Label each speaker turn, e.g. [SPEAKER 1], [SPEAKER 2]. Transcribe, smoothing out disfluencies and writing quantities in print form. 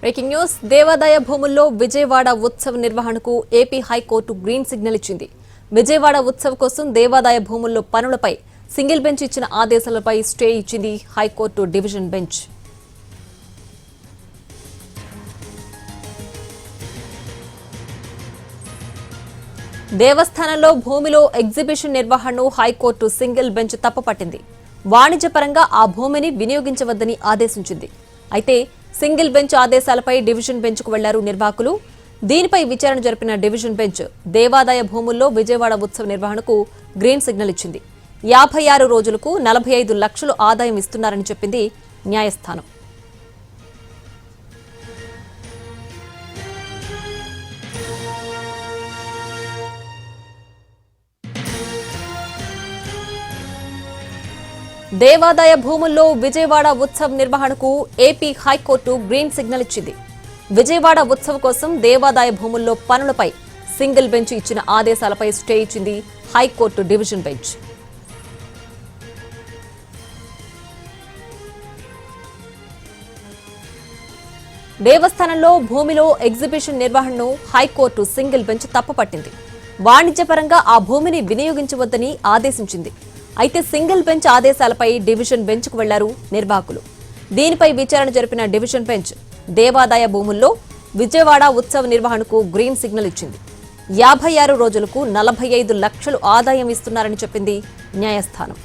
[SPEAKER 1] Breaking news దేవాదాయ భూముల్లో విజయవాడ ఉత్సవ్ నిర్వహణకు ఏపీ హైకోర్టు గ్రీన్ సిగ్నల్ ఇచ్చింది. విజయవాడ ఉత్సవ్ కోసం దేవాదాయ భూముల్లో పనులపై సింగిల్ బెంచ్ ఇచ్చిన ఆదేశాలపై స్టే ఇచ్చింది హైకోర్టు డివిజన్ బెంచ్. దేవస్థానంలో భూమిలో ఎగ్జిబిషన్ నిర్వహణను హైకోర్టు సింగిల్ బెంచ్ తప్పుపట్టింది. వాణిజ్యపరంగా ఆ భూమిని వినియోగించవద్దని ఆదేశించింది. అయితే సింగిల్ బెంచ్ ఆదేశాలపై డివిజన్ బెంచ్కు వెళ్లారు నిర్వాహకులు. దీనిపై విచారణ జరిపిన డివిజన్ బెంచ్ దేవాదాయ భూముల్లో విజయవాడ ఉత్సవ నిర్వహణకు గ్రీన్ సిగ్నల్ ఇచ్చింది. 56 రోజులకు 45 లక్షలు ఆదాయం ఇస్తున్నారని చెప్పింది న్యాయస్థానం. దేవాదాయ భూముల్లో విజయవాడ ఉత్సవ్ నిర్వహణకు ఏపీ హైకోర్టు గ్రీన్ సిగ్నల్ ఇచ్చింది. విజయవాడ ఉత్సవ్ కోసం దేవాదాయ భూముల్లో పనులపై సింగిల్ బెంచ్ ఇచ్చిన ఆదేశాలపై స్టే ఇచ్చింది హైకోర్టు డివిజన్ బెంచ్. దేవస్థానంలో భూమిలో ఎగ్జిబిషన్ నిర్వహణను హైకోర్టు సింగిల్ బెంచ్ తప్పుపట్టింది. వాణిజ్యపరంగా ఆ భూమిని వినియోగించవద్దని ఆదేశించింది. అయితే సింగిల్ బెంచ్ ఆదేశాలపై డివిజన్ బెంచ్కు వెళ్లారు నిర్వాహకులు. దీనిపై విచారణ జరిపిన డివిజన్ బెంచ్ దేవాదాయ భూముల్లో విజయవాడ ఉత్సవ నిర్వహణకు గ్రీన్ సిగ్నల్ ఇచ్చింది. 56 రోజులకు 45 లక్షలు ఆదాయం ఇస్తున్నారని చెప్పింది న్యాయస్థానం.